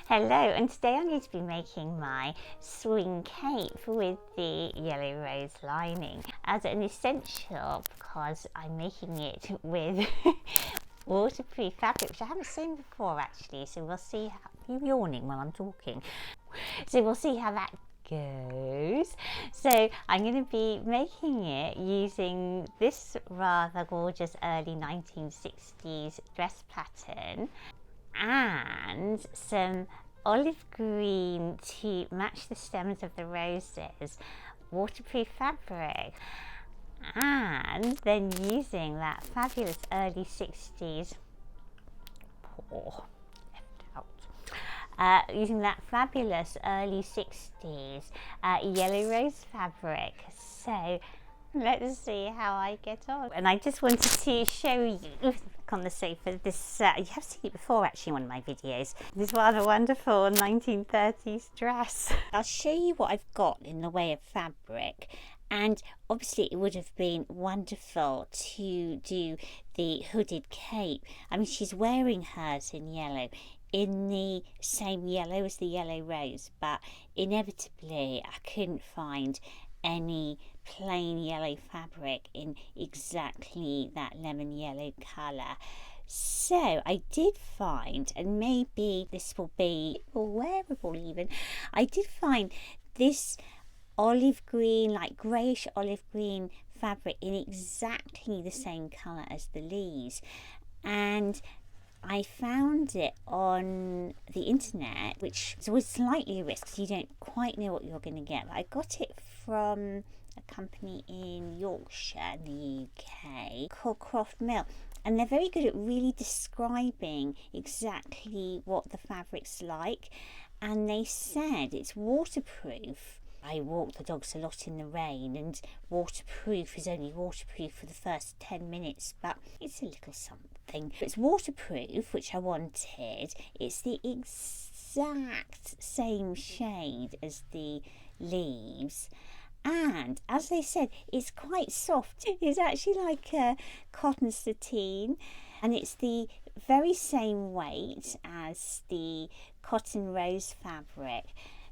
Hello, and today I'm going to be making my swing cape with the yellow rose lining as an essential because I'm making it with waterproof fabric, which I haven't seen before actually, so we'll see how, you're yawning while I'm talking, so we'll see how that goes. So I'm going to be making it using this rather gorgeous early 1960s dress pattern and some olive green to match the stems of the roses, waterproof fabric, and then using that fabulous early 60s using that fabulous early 60s yellow rose fabric. So let's see how I get on. And I just wanted to show you back on the sofa this, you have seen it before actually in one of my videos, this rather wonderful 1930s dress. I'll show you what I've got in the way of fabric, and obviously it would have been wonderful to do the hooded cape. I mean, she's wearing hers in yellow, in the same yellow as the yellow rose, but inevitably I couldn't find any plain yellow fabric in exactly that lemon yellow colour. So I did find, and maybe this will be wearable even, I did find this olive green, like greyish olive green fabric in exactly the same colour as the leaves, and I found it on the internet, which is always slightly a risk because you don't quite know what you're going to get. But I got it from a company in Yorkshire in the UK called Croft Mill, and they're very good at really describing exactly what the fabric's like, and they said it's waterproof. I walk the dogs a lot in the rain, and waterproof is only waterproof for the first 10 minutes, but it's a little something. It's waterproof, which I wanted. It's the exact same shade as the leaves, and as they said, it's quite soft. It's actually like a cotton sateen, and it's the very same weight as the cotton rose fabric.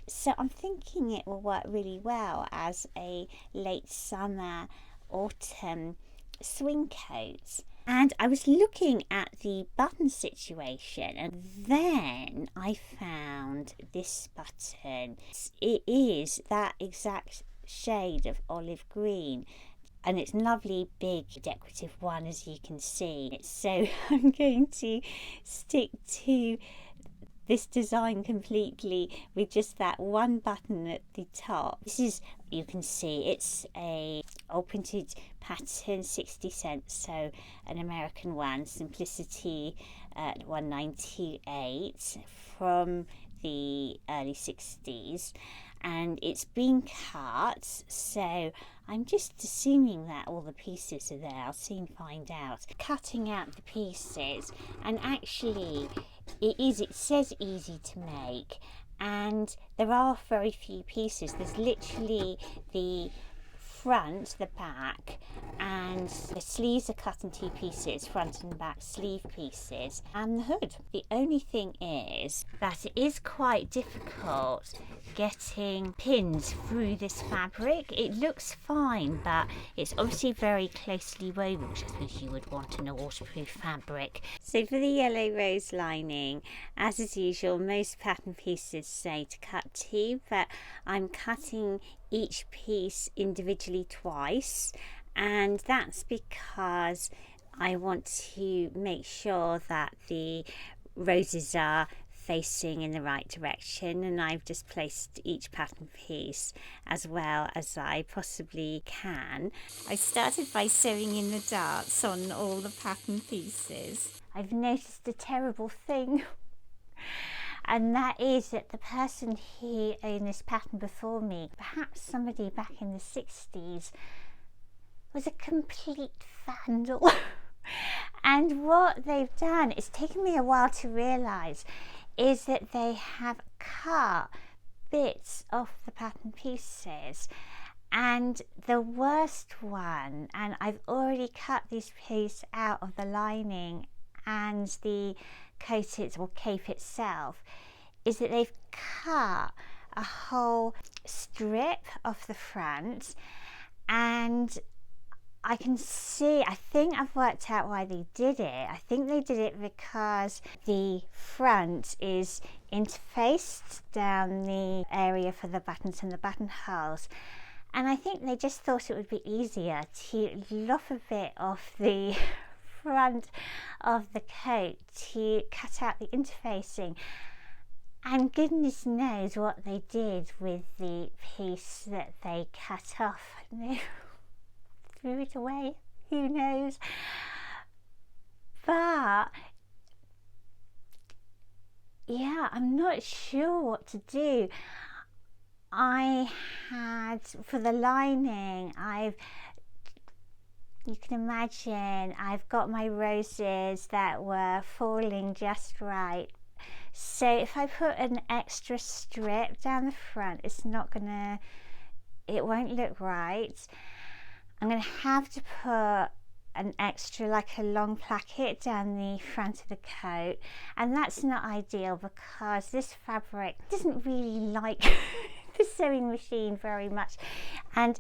So I'm thinking it will work really well as a late summer, autumn swing coat. And I was looking at the button situation, and then I found this button. It is that exact shade of olive green, and it's a lovely big decorative one, as you can see. So I'm going to stick to this design completely with just that one button at the top. This is, you can see, it's a old printed pattern, 60 cents, so an American one, Simplicity at 198 from the early 60s, and it's been cut, so I'm just assuming that all the pieces are there. I'll soon find out. Cutting out the pieces, and actually it says easy to make, and there are very few pieces. There's literally the front, the back, and the sleeves are cut in two pieces, front and back sleeve pieces, and the hood. The only thing is that it is quite difficult getting pins through this fabric. It looks fine, but it's obviously very closely woven, which I suppose you would want in a waterproof fabric. So for the yellow rose lining, as is usual, most pattern pieces say to cut two, but I'm cutting each piece individually twice, and that's because I want to make sure that the roses are facing in the right direction, and I've just placed each pattern piece as well as I possibly can. I started by sewing in the darts on all the pattern pieces. I've noticed a terrible thing, and that is that the person who owned this pattern before me, perhaps somebody back in the 60s, was a complete vandal. And what they've done, it's taken me a while to realise, is that they have cut bits off the pattern pieces. And the worst one, and I've already cut this piece out of the lining and the coat or cape itself, is that they've cut a whole strip off the front, and I can see, I think I've worked out why they did it. I think they did it because the front is interfaced down the area for the buttons and the buttonholes. And I think they just thought it would be easier to lop a bit off the front of the coat to cut out the interfacing. And goodness knows what they did with the piece that they cut off. They threw it away, who knows. But yeah, I'm not sure what to do. I had, for the lining, you can imagine, I've got my roses that were falling just right. So if I put an extra strip down the front, it won't look right. I'm going to have to put an extra, like a long placket down the front of the coat, and that's not ideal because this fabric doesn't really like the sewing machine very much. And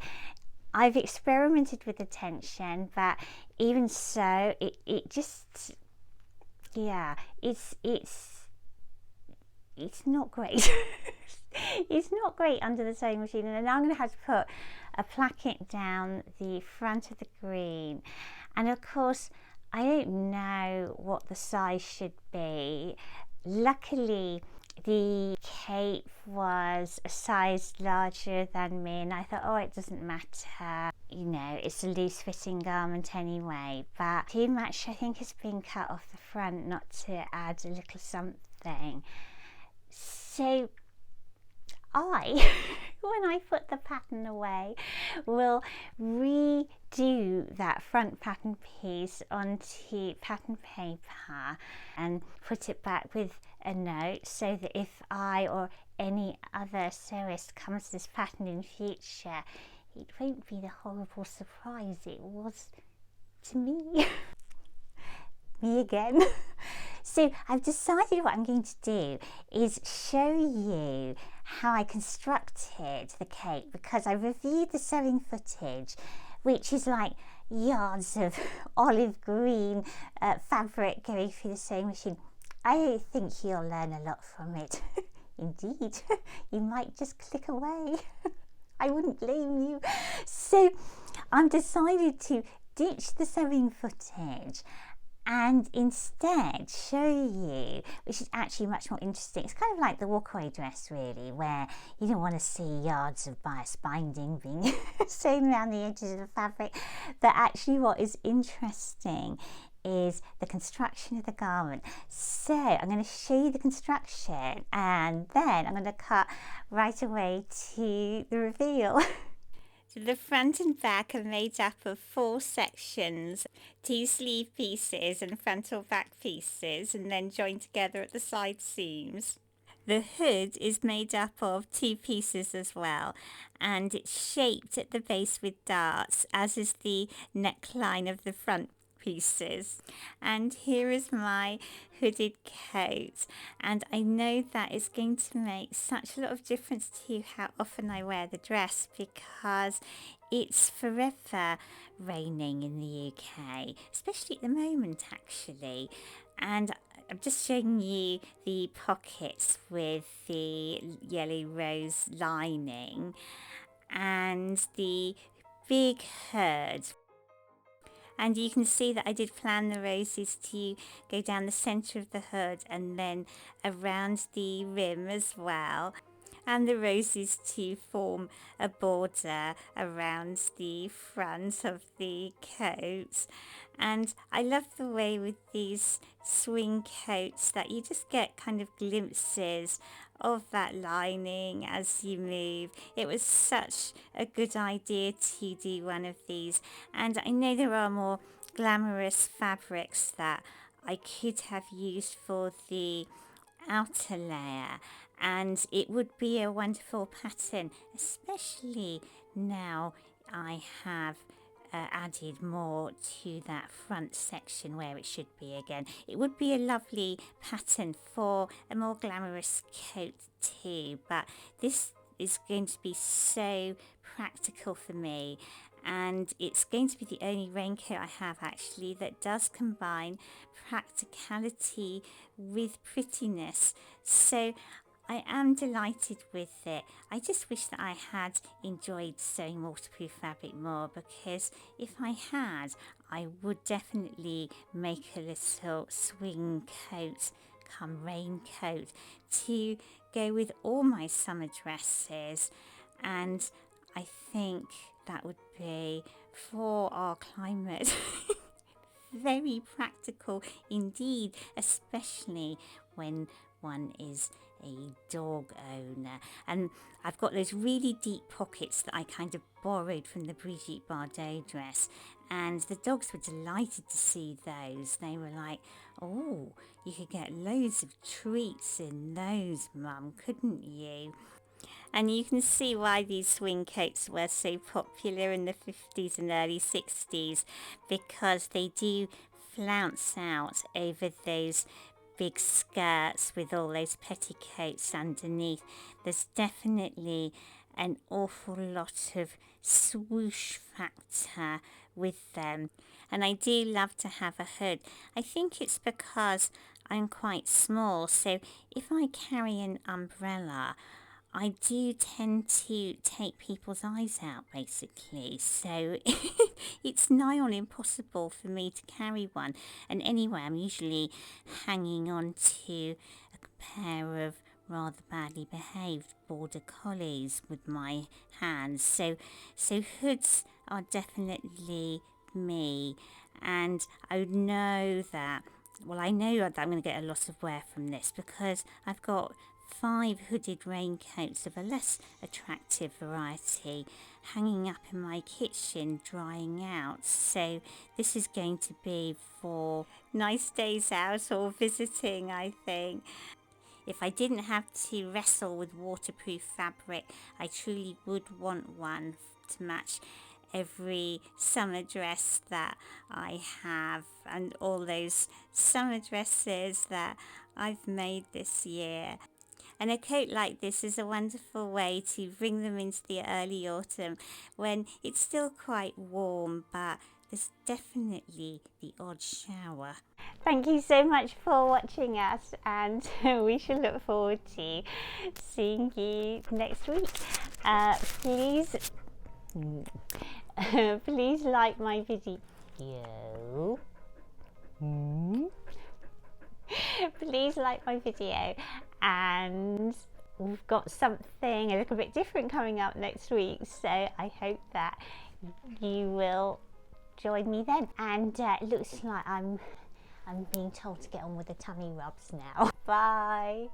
I've experimented with the tension, but even so, it just, yeah, it's not great. It's not great under the sewing machine, and now I'm going to have to put a placket down the front of the green. And of course, I don't know what the size should be. Luckily, the cape was a size larger than me, and I thought, oh, it doesn't matter, you know, it's a loose fitting garment anyway. But too much, I think, has been cut off the front not to add a little something. So when I put the pattern away, will redo that front pattern piece onto pattern paper and put it back with a note, so that if I or any other sewist comes to this pattern in future, it won't be the horrible surprise it was to me. Me again. So I've decided what I'm going to do is show you how I constructed the cape, because I reviewed the sewing footage, which is like yards of olive green fabric going through the sewing machine. I think you'll learn a lot from it. Indeed, you might just click away. I wouldn't blame you. So I've decided to ditch the sewing footage and instead show you, which is actually much more interesting. It's kind of like the walkaway dress, really, where you don't want to see yards of bias binding being sewn around the edges of the fabric. But actually what is interesting is the construction of the garment. So I'm going to show you the construction, and then I'm going to cut right away to the reveal. So the front and back are made up of 4 sections, 2 sleeve pieces and frontal back pieces, and then joined together at the side seams. The hood is made up of 2 pieces as well, and it's shaped at the base with darts, as is the neckline of the front pieces. And here is my hooded coat, and I know that is going to make such a lot of difference to how often I wear the dress, because it's forever raining in the UK, especially at the moment actually. And I'm just showing you the pockets with the yellow rose lining and the big hood. And you can see that I did plan the roses to go down the centre of the hood and then around the rim as well. And the roses to form a border around the front of the coat. And I love the way with these swing coats that you just get kind of glimpses of that lining as you move. It was such a good idea to do one of these, and I know there are more glamorous fabrics that I could have used for the outer layer, and it would be a wonderful pattern, especially now I have added more to that front section where it should be again. It would be a lovely pattern for a more glamorous coat too, but this is going to be so practical for me, and it's going to be the only raincoat I have actually that does combine practicality with prettiness. So I am delighted with it. I just wish that I had enjoyed sewing waterproof fabric more, because if I had, I would definitely make a little swing coat come raincoat to go with all my summer dresses, and I think that would be, for our climate, very practical indeed, especially when one is a dog owner. And I've got those really deep pockets that I kind of borrowed from the Brigitte Bardot dress, and the dogs were delighted to see those. They were like, oh, you could get loads of treats in those, Mum, couldn't you? And you can see why these swing coats were so popular in the 50s and early 60s, because they do flounce out over those big skirts with all those petticoats underneath. There's definitely an awful lot of swoosh factor with them, and I do love to have a hood. I think it's because I'm quite small, so if I carry an umbrella, I do tend to take people's eyes out, basically, so it's nigh on impossible for me to carry one. And anyway, I'm usually hanging on to a pair of rather badly behaved border collies with my hands, so hoods are definitely me. And I know that, well, I know that I'm going to get a lot of wear from this, because I've got 5 hooded raincoats of a less attractive variety hanging up in my kitchen drying out. So this is going to be for nice days out or visiting, I think. If I didn't have to wrestle with waterproof fabric, I truly would want one to match every summer dress that I have, and all those summer dresses that I've made this year. And a coat like this is a wonderful way to bring them into the early autumn when it's still quite warm, but there's definitely the odd shower. Thank you so much for watching us, and we shall look forward to seeing you next week. Please please like my video. Please like my video, and we've got something a little bit different coming up next week, so I hope that you will join me then. And it looks like I'm being told to get on with the tummy rubs now. Bye.